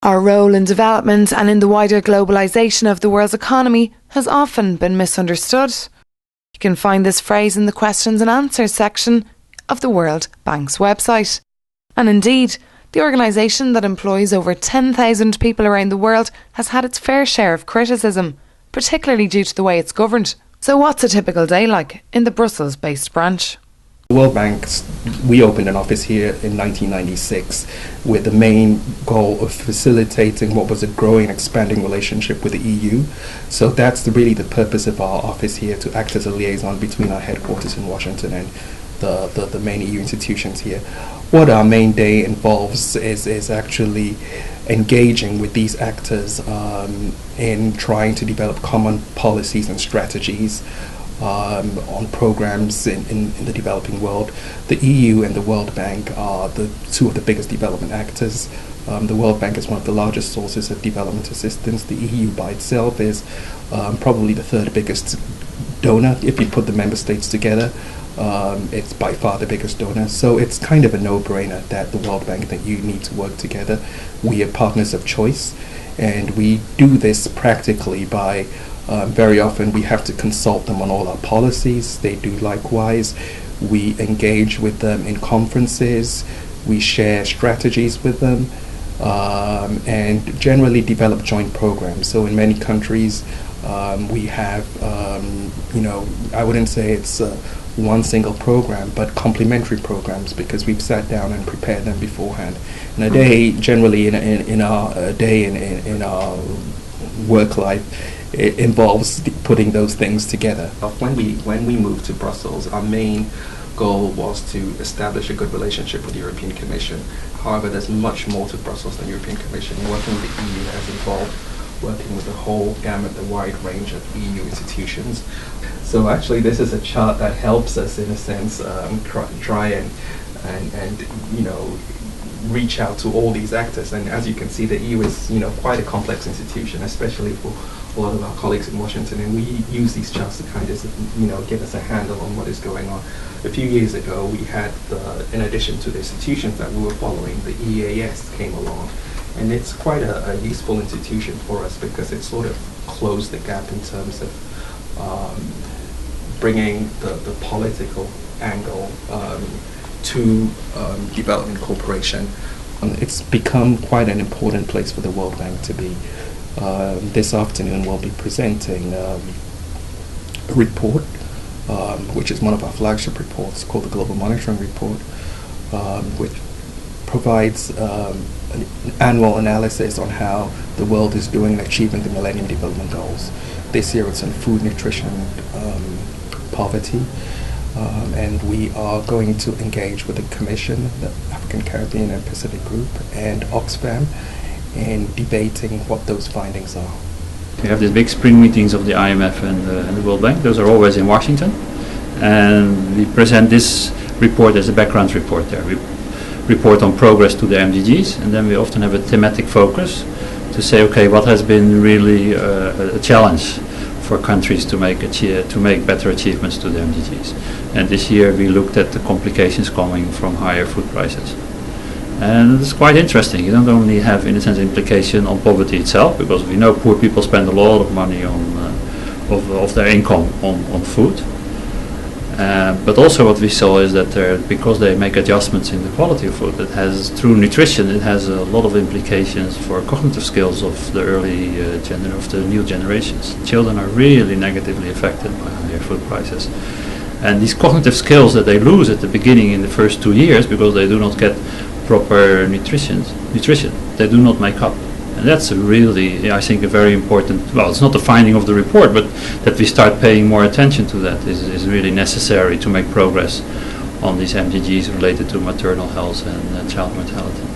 Our role in development and in the wider globalisation of the world's economy has often been misunderstood. You can find this phrase in the questions and answers section of the World Bank's website. And indeed, the organisation that employs over 10,000 people around the world has had its fair share of criticism, particularly due to the way it's governed. So what's a typical day like in the Brussels-based branch? The World Bank, we opened an office here in 1996 with the main goal of facilitating what was a growing, expanding relationship with the EU. So that's really the purpose of our office here, to act as a liaison between our headquarters in Washington and the main EU institutions here. What our main day involves is actually engaging with these actors in trying to develop common policies and strategies on programs in the developing world. The EU and the World Bank are the two of the biggest development actors. The World Bank is one of the largest sources of development assistance. The EU by itself is probably the third biggest donor if you put the member states together. It's by far the biggest donor, so it's kind of a no-brainer that the World Bank, that you need to work together. We are partners of choice, and we do this practically by very often we have to consult them on all our policies. They do likewise. We engage with them in conferences. We share strategies with them, and generally develop joint programs. So in many countries, we have, I wouldn't say it's one single program, but complementary programs, because we've sat down and prepared them beforehand. And a day, generally in our work life, it involves putting those things together. When we moved to Brussels, our main goal was to establish a good relationship with the European Commission. However, there's much more to Brussels than the European Commission. Working with the EU has involved working with the whole gamut, the wide range of EU institutions. So actually this is a chart that helps us in a sense try and reach out to all these actors. And as you can see, the EU is quite a complex institution, especially for a lot of our colleagues in Washington, and we use these charts to kind of give us a handle on what is going on. A few years ago, we had, in addition to the institutions that we were following, the EAS came along. And it's quite a useful institution for us, because it sort of closed the gap in terms of bringing the political angle to development cooperation. It's become quite an important place for the World Bank to be. This afternoon we'll be presenting a report, which is one of our flagship reports, called the Global Monitoring Report, which provides an annual analysis on how the world is doing in achieving the Millennium Development Goals. This year it's on food, nutrition, poverty, and we are going to engage with the Commission, the African, Caribbean and Pacific Group, and Oxfam in debating what those findings are. We have these big spring meetings of the IMF and the World Bank. Those are always in Washington, and we present this report as a background report there. We report on progress to the MDGs, and then we often have a thematic focus to say, okay, what has been really a challenge for countries to make better achievements to the MDGs. And this year we looked at the complications coming from higher food prices. And it's quite interesting. You don't only have, in a sense, implication on poverty itself, because we know poor people spend a lot of money of their income on food. But also what we saw is that because they make adjustments in the quality of food, it has, through nutrition, it has a lot of implications for cognitive skills of the early of the new generations. Children are really negatively affected by higher food prices. And these cognitive skills that they lose at the beginning in the first 2 years, because they do not get proper nutrition, they do not make up. And that's really, I think, a very important, well, it's not the finding of the report, but that we start paying more attention to that is really necessary to make progress on these MDGs related to maternal health and child mortality.